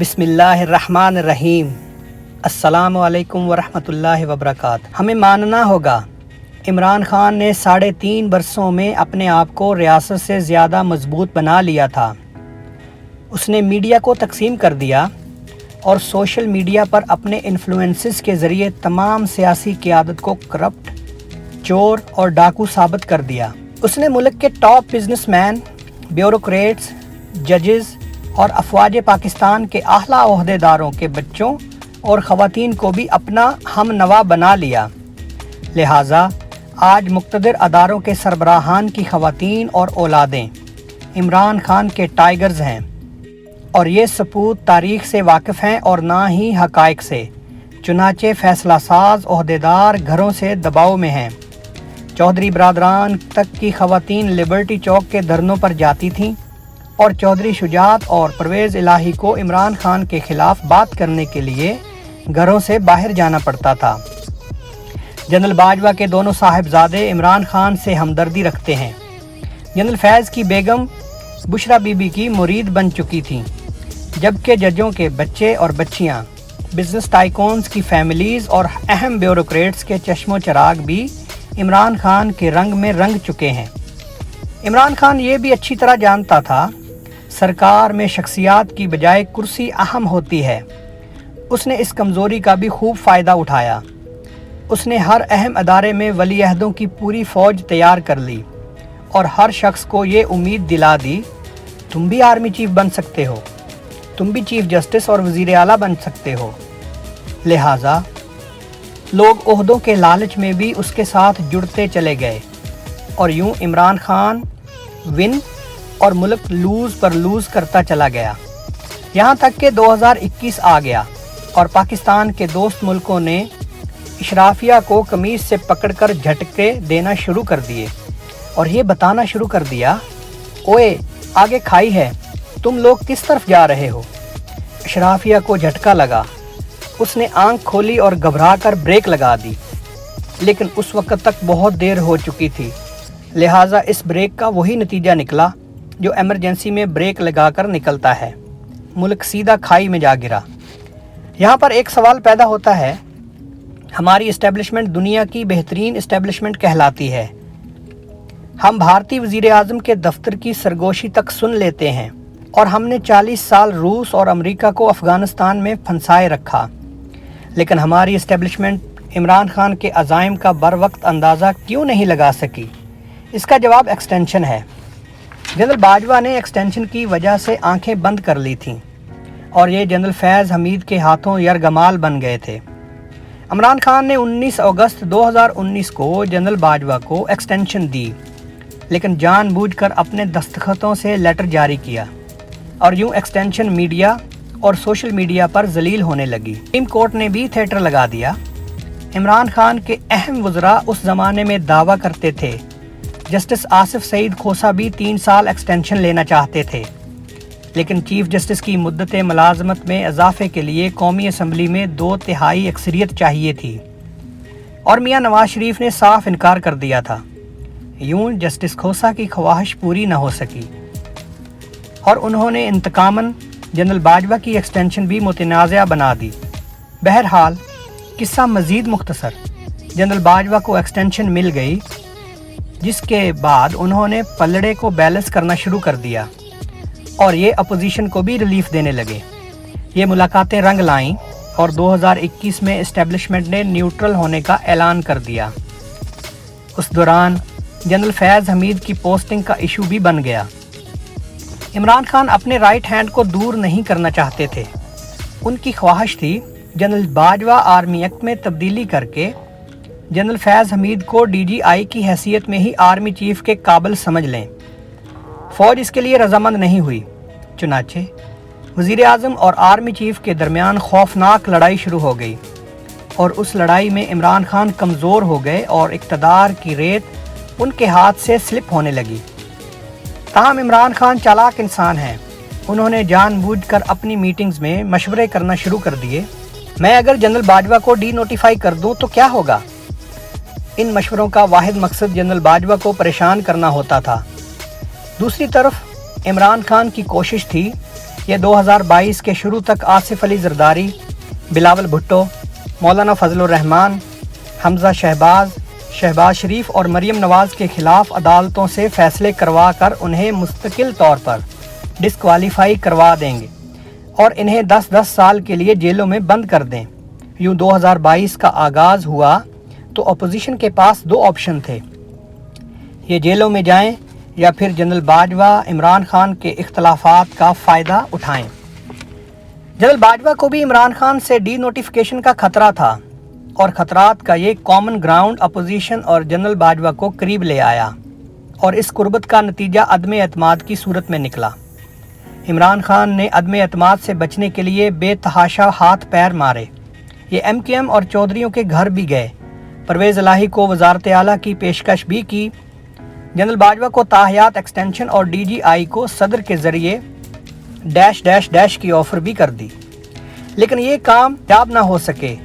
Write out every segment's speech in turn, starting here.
بسم اللہ الرحمن الرحیم۔ السلام علیکم ورحمۃ اللہ وبرکاتہ۔ ہمیں ماننا ہوگا عمران خان نے 3.5 برسوں میں اپنے آپ کو ریاست سے زیادہ مضبوط بنا لیا تھا۔ اس نے میڈیا کو تقسیم کر دیا اور سوشل میڈیا پر اپنے انفلوئنسز کے ذریعے تمام سیاسی قیادت کو کرپٹ، چور اور ڈاکو ثابت کر دیا۔ اس نے ملک کے ٹاپ بزنس مین، بیوروکریٹس، ججز اور افواج پاکستان کے اعلیٰ عہدیداروں کے بچوں اور خواتین کو بھی اپنا ہم نوا بنا لیا۔ لہٰذا آج مقتدر اداروں کے سربراہان کی خواتین اور اولادیں عمران خان کے ٹائیگرز ہیں، اور یہ سپوت تاریخ سے واقف ہیں اور نہ ہی حقائق سے۔ چنانچہ فیصلہ ساز عہدیدار گھروں سے دباؤ میں ہیں۔ چودھری برادران تک کی خواتین لبرٹی چوک کے دھرنوں پر جاتی تھیں اور چودھری شجاعت اور پرویز الہی کو عمران خان کے خلاف بات کرنے کے لیے گھروں سے باہر جانا پڑتا تھا۔ جنرل باجوہ کے دونوں صاحبزادے عمران خان سے ہمدردی رکھتے ہیں۔ جنرل فیض کی بیگم بشرا بی بی کی مرید بن چکی تھیں، جبکہ ججوں کے بچے اور بچیاں، بزنس ٹائکونز کی فیملیز اور اہم بیوروکریٹس کے چشم و چراغ بھی عمران خان کے رنگ میں رنگ چکے ہیں۔ عمران خان یہ بھی اچھی طرح جانتا تھا سرکار میں شخصیات کی بجائے کرسی اہم ہوتی ہے۔ اس نے اس کمزوری کا بھی خوب فائدہ اٹھایا۔ اس نے ہر اہم ادارے میں ولی عہدوں کی پوری فوج تیار کر لی اور ہر شخص کو یہ امید دلا دی، تم بھی آرمی چیف بن سکتے ہو، تم بھی چیف جسٹس اور وزیر اعلیٰ بن سکتے ہو۔ لہٰذا لوگ عہدوں کے لالچ میں بھی اس کے ساتھ جڑتے چلے گئے، اور یوں عمران خان ون اور ملک لوز پر لوز کرتا چلا گیا، یہاں تک کہ 2021 آ گیا اور پاکستان کے دوست ملکوں نے اشرافیہ کو قمیض سے پکڑ کر جھٹکے دینا شروع کر دیے اور یہ بتانا شروع کر دیا، اوئے آگے کھائی ہے، تم لوگ کس طرف جا رہے ہو۔ اشرافیہ کو جھٹکا لگا، اس نے آنکھ کھولی اور گھبرا کر بریک لگا دی، لیکن اس وقت تک بہت دیر ہو چکی تھی۔ لہٰذا اس بریک کا وہی نتیجہ نکلا جو ایمرجنسی میں بریک لگا کر نکلتا ہے، ملک سیدھا کھائی میں جا گرا۔ یہاں پر ایک سوال پیدا ہوتا ہے، ہماری اسٹیبلشمنٹ دنیا کی بہترین اسٹیبلشمنٹ کہلاتی ہے، ہم بھارتی وزیر اعظم کے دفتر کی سرگوشی تک سن لیتے ہیں، اور ہم نے 40 سال روس اور امریکہ کو افغانستان میں پھنسائے رکھا، لیکن ہماری اسٹیبلشمنٹ عمران خان کے عزائم کا بر وقت اندازہ کیوں نہیں لگا سکی؟ اس کا جواب ایکسٹینشن ہے۔ جنرل باجوہ نے ایکسٹینشن کی وجہ سے آنکھیں بند کر لی تھیں، اور یہ جنرل فیض حمید کے ہاتھوں یرغمال بن گئے تھے۔ عمران خان نے 19 اگست 2019 کو جنرل باجوہ کو ایکسٹینشن دی، لیکن جان بوجھ کر اپنے دستخطوں سے لیٹر جاری کیا، اور یوں ایکسٹینشن میڈیا اور سوشل میڈیا پر ذلیل ہونے لگی۔ سپریم کورٹ نے بھی تھیٹر لگا دیا۔ عمران خان کے اہم وزراء اس زمانے میں دعویٰ کرتے تھے، جسٹس آصف سعید کھوسہ بھی 3 سال ایکسٹینشن لینا چاہتے تھے، لیکن چیف جسٹس کی مدت ملازمت میں اضافے کے لیے قومی اسمبلی میں 2/3 اکثریت چاہیے تھی، اور میاں نواز شریف نے صاف انکار کر دیا تھا۔ یوں جسٹس کھوسہ کی خواہش پوری نہ ہو سکی، اور انہوں نے انتقاماً جنرل باجوہ کی ایکسٹینشن بھی متنازع بنا دی۔ بہرحال قصہ مزید مختصر، جنرل باجوہ کو ایکسٹینشن مل گئی، جس کے بعد انہوں نے پلڑے کو بیلنس کرنا شروع کر دیا، اور یہ اپوزیشن کو بھی ریلیف دینے لگے۔ یہ ملاقاتیں رنگ لائیں، اور 2021 میں اسٹیبلشمنٹ نے نیوٹرل ہونے کا اعلان کر دیا۔ اس دوران جنرل فیض حمید کی پوسٹنگ کا ایشو بھی بن گیا۔ عمران خان اپنے رائٹ ہینڈ کو دور نہیں کرنا چاہتے تھے۔ ان کی خواہش تھی جنرل باجوہ آرمی ایکٹ میں تبدیلی کر کے جنرل فیض حمید کو DGI کی حیثیت میں ہی آرمی چیف کے قابل سمجھ لیں۔ فوج اس کے لیے رضامند نہیں ہوئی، چنانچہ وزیر اعظم اور آرمی چیف کے درمیان خوفناک لڑائی شروع ہو گئی، اور اس لڑائی میں عمران خان کمزور ہو گئے اور اقتدار کی ریت ان کے ہاتھ سے سلپ ہونے لگی۔ تاہم عمران خان چالاک انسان ہیں، انہوں نے جان بوجھ کر اپنی میٹنگز میں مشورے کرنا شروع کر دیے، میں اگر جنرل باجوہ کو ڈی نوٹیفائی کر دوں تو کیا ہوگا؟ ان مشوروں کا واحد مقصد جنرل باجوہ کو پریشان کرنا ہوتا تھا۔ دوسری طرف عمران خان کی کوشش تھی یہ 2022 کے شروع تک آصف علی زرداری، بلاول بھٹو، مولانا فضل الرحمان، حمزہ شہباز شریف اور مریم نواز کے خلاف عدالتوں سے فیصلے کروا کر انہیں مستقل طور پر ڈسکوالیفائی کروا دیں گے اور انہیں 10 سال کے لیے جیلوں میں بند کر دیں۔ یوں 2022 کا آغاز ہوا تو اپوزیشن کے پاس 2 آپشن تھے، یہ جیلوں میں جائیں یا پھر جنرل باجوہ عمران خان کے اختلافات کا فائدہ اٹھائیں۔ جنرل باجوہ کو بھی عمران خان سے ڈی نوٹیفیکیشن کا خطرہ تھا اور خطرات کا یہ کامن گراؤنڈ اپوزیشن اور جنرل باجوہ کو قریب لے آیا اور اس قربت کا نتیجہ عدم اعتماد کی صورت میں نکلا۔ عمران خان نے عدم اعتماد سے بچنے کے لیے بے تحاشا ہاتھ پیر مارے، یہ ایم کیو ایم اور چودھریوں کے گھر بھی گئے، پرویز الہی کو وزارت اعلیٰ کی پیشکش بھی کی، جنرل باجوہ کو تاحیات ایکسٹینشن اور ڈی جی آئی کو صدر کے ذریعے ڈیش کی آفر بھی کر دی، لیکن یہ کام کامیاب نہ ہو سکے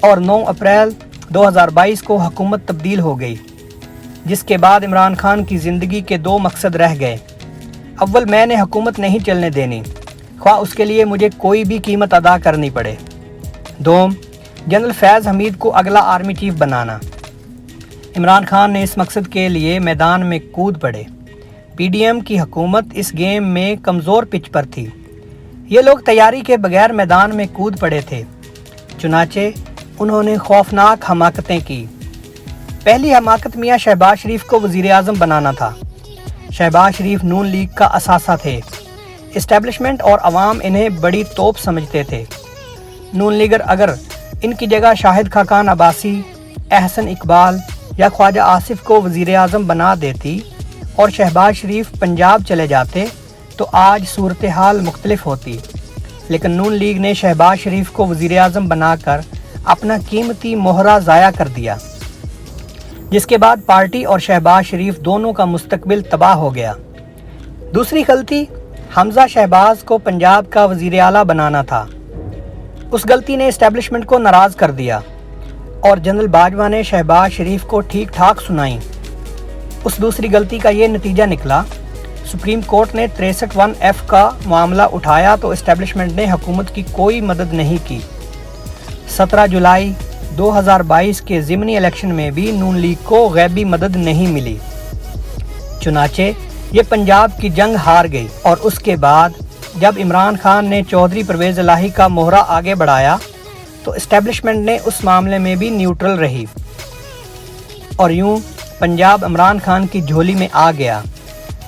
اور 9 اپریل 2022 کو حکومت تبدیل ہو گئی، جس کے بعد عمران خان کی زندگی کے 2 مقصد رہ گئے۔ اول، میں نے حکومت نہیں چلنے دینی، خواہ اس کے لیے مجھے کوئی بھی قیمت ادا کرنی پڑے۔ دوم، جنرل فیض حمید کو اگلا آرمی چیف بنانا۔ عمران خان نے اس مقصد کے لیے میدان میں کود پڑے۔ پی ڈی ایم کی حکومت اس گیم میں کمزور پچ پر تھی، یہ لوگ تیاری کے بغیر میدان میں کود پڑے تھے، چنانچہ انہوں نے خوفناک حماقتیں کی۔ پہلی حماقت میاں شہباز شریف کو وزیر اعظم بنانا تھا۔ شہباز شریف نون لیگ کا اثاثہ تھے، اسٹیبلشمنٹ اور عوام انہیں بڑی توپ سمجھتے تھے۔ نون لیگر اگر ان کی جگہ شاہد خاقان عباسی، احسن اقبال یا خواجہ آصف کو وزیر اعظم بنا دیتی اور شہباز شریف پنجاب چلے جاتے تو آج صورتحال مختلف ہوتی، لیکن نون لیگ نے شہباز شریف کو وزیر اعظم بنا کر اپنا قیمتی مہرہ ضائع کر دیا، جس کے بعد پارٹی اور شہباز شریف دونوں کا مستقبل تباہ ہو گیا۔ دوسری غلطی، حمزہ شہباز کو پنجاب کا وزیر اعلیٰ بنانا تھا، اس غلطی نے اسٹیبلشمنٹ کو ناراض کر دیا اور جنرل باجوہ نے شہباز شریف کو ٹھیک ٹھاک سنائیں۔ اس دوسری غلطی کا یہ نتیجہ نکلا، سپریم کورٹ نے 63(1)(f) کا معاملہ اٹھایا تو اسٹیبلشمنٹ نے حکومت کی کوئی مدد نہیں کی۔ 17 جولائی 2022 کے ضمنی الیکشن میں بھی نون لیگ کو غیبی مدد نہیں ملی، چنانچہ یہ پنجاب کی جنگ ہار گئی، اور اس کے بعد جب عمران خان نے چودھری پرویز الہی کا مہرہ آگے بڑھایا تو اسٹیبلشمنٹ نے اس معاملے میں بھی نیوٹرل رہی، اور یوں پنجاب عمران خان کی جھولی میں آ گیا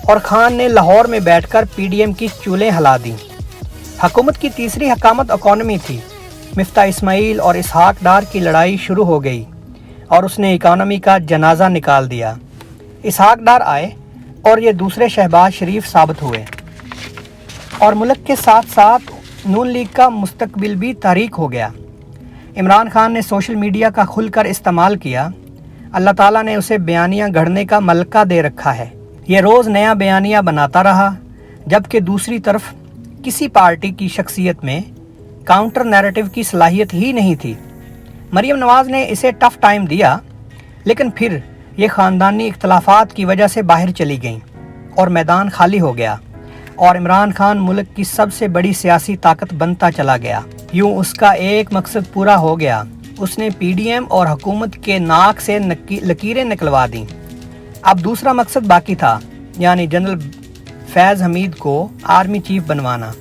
اور خان نے لاہور میں بیٹھ کر پی ڈی ایم کی چولیں ہلا دیں۔ حکومت کی تیسری حکامت اکانومی تھی، مفتاح اسماعیل اور اسحاق ڈار کی لڑائی شروع ہو گئی اور اس نے اکانومی کا جنازہ نکال دیا۔ اسحاق ڈار آئے اور یہ دوسرے شہباز شریف ثابت ہوئے، اور ملک کے ساتھ ساتھ نون لیگ کا مستقبل بھی تاریک ہو گیا۔ عمران خان نے سوشل میڈیا کا کھل کر استعمال کیا، اللہ تعالیٰ نے اسے بیانیہ گھڑنے کا ملکہ دے رکھا ہے، یہ روز نیا بیانیہ بناتا رہا، جبکہ دوسری طرف کسی پارٹی کی شخصیت میں کاؤنٹر نیریٹو کی صلاحیت ہی نہیں تھی۔ مریم نواز نے اسے ٹف ٹائم دیا، لیکن پھر یہ خاندانی اختلافات کی وجہ سے باہر چلی گئیں اور میدان خالی ہو گیا، اور عمران خان ملک کی سب سے بڑی سیاسی طاقت بنتا چلا گیا۔ یوں اس کا ایک مقصد پورا ہو گیا، اس نے پی ڈی ایم اور حکومت کے ناک سے لکیریں نکلوا دیں۔ اب دوسرا مقصد باقی تھا، یعنی جنرل فیض حمید کو آرمی چیف بنوانا۔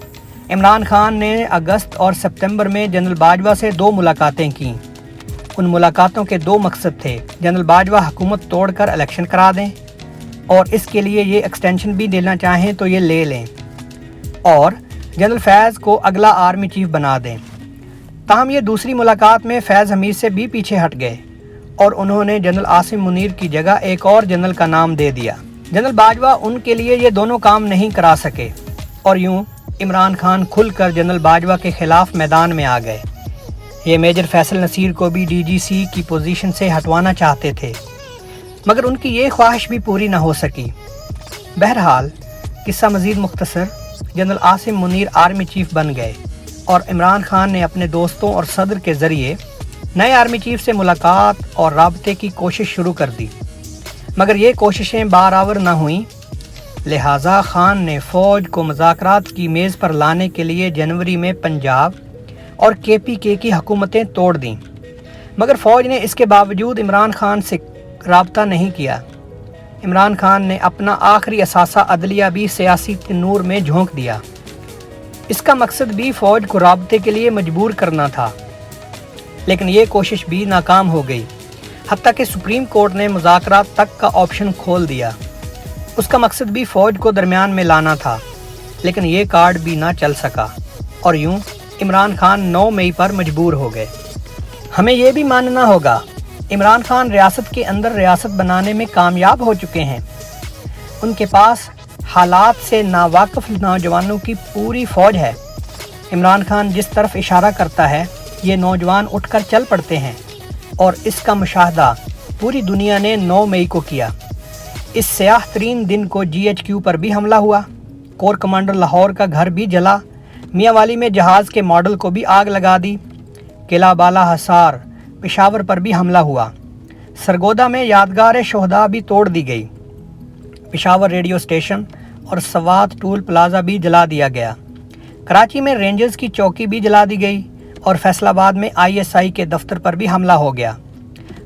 عمران خان نے اگست اور ستمبر میں جنرل باجوہ سے 2 ملاقاتیں کیں۔ ان ملاقاتوں کے 2 مقصد تھے، جنرل باجوہ حکومت توڑ کر الیکشن کرا دیں اور اس کے لیے یہ ایکسٹینشن بھی دینا چاہیں تو یہ لے لیں، اور جنرل فیض کو اگلا آرمی چیف بنا دیں۔ تاہم یہ دوسری ملاقات میں فیض حمید سے بھی پیچھے ہٹ گئے اور انہوں نے جنرل عاصم منیر کی جگہ ایک اور جنرل کا نام دے دیا۔ جنرل باجوہ ان کے لیے یہ دونوں کام نہیں کرا سکے، اور یوں عمران خان کھل کر جنرل باجوہ کے خلاف میدان میں آ گئے۔ یہ میجر فیصل نصیر کو بھی ڈی جی سی کی پوزیشن سے ہٹوانا چاہتے تھے، مگر ان کی یہ خواہش بھی پوری نہ ہو سکی۔ بہرحال قصہ مزید مختصر، general Asim Munir army chief بن گئے اور عمران خان نے اپنے دوستوں اور صدر کے ذریعے نئے آرمی چیف سے ملاقات اور رابطے کی کوشش شروع کر دی، مگر یہ کوششیں بارآور نہ ہوئیں۔ لہٰذا خان نے فوج کو مذاکرات کی میز پر لانے کے لیے جنوری میں پنجاب اور KPK کی حکومتیں توڑ دیں، مگر فوج نے اس کے باوجود عمران خان سے رابطہ نہیں کیا۔ عمران خان نے اپنا آخری اثاثہ عدلیہ بھی سیاسی تنور میں جھونک دیا۔ اس کا مقصد بھی فوج کو رابطے کے لیے مجبور کرنا تھا، لیکن یہ کوشش بھی ناکام ہو گئی، حتیٰ کہ سپریم کورٹ نے مذاکرات تک کا آپشن کھول دیا۔ اس کا مقصد بھی فوج کو درمیان میں لانا تھا، لیکن یہ کارڈ بھی نہ چل سکا، اور یوں عمران خان 9 مئی پر مجبور ہو گئے۔ ہمیں یہ بھی ماننا ہوگا، عمران خان ریاست کے اندر ریاست بنانے میں کامیاب ہو چکے ہیں۔ ان کے پاس حالات سے ناواقف نوجوانوں کی پوری فوج ہے۔ عمران خان جس طرف اشارہ کرتا ہے، یہ نوجوان اٹھ کر چل پڑتے ہیں، اور اس کا مشاہدہ پوری دنیا نے 9 مئی کو کیا۔ اس سیاہ ترین دن کو GHQ پر بھی حملہ ہوا، کور کمانڈر لاہور کا گھر بھی جلا، میاں والی میں جہاز کے ماڈل کو بھی آگ لگا دی، قلعہ بالا حصار پشاور پر بھی حملہ ہوا، سرگودا میں یادگار شہداء بھی توڑ دی گئی، پشاور ریڈیو اسٹیشن اور سوات ٹول پلازا بھی جلا دیا گیا، کراچی میں رینجرز کی چوکی بھی جلا دی گئی، اور فیصل آباد میں ISI کے دفتر پر بھی حملہ ہو گیا۔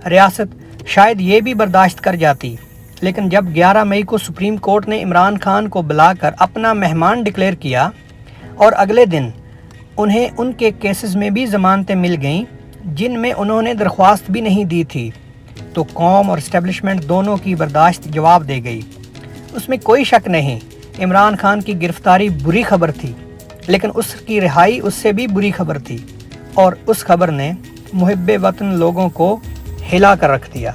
ریاست شاید یہ بھی برداشت کر جاتی، لیکن جب 11 مئی کو سپریم کورٹ نے عمران خان کو بلا کر اپنا مہمان ڈکلیئر کیا، اور اگلے دن انہیں ان کے کیسز میں بھی ضمانتیں مل گئیں جن میں انہوں نے درخواست بھی نہیں دی تھی، تو قوم اور اسٹیبلشمنٹ دونوں کی برداشت جواب دے گئی۔ اس میں کوئی شک نہیں، عمران خان کی گرفتاری بری خبر تھی، لیکن اس کی رہائی اس سے بھی بری خبر تھی، اور اس خبر نے محب وطن لوگوں کو ہلا کر رکھ دیا۔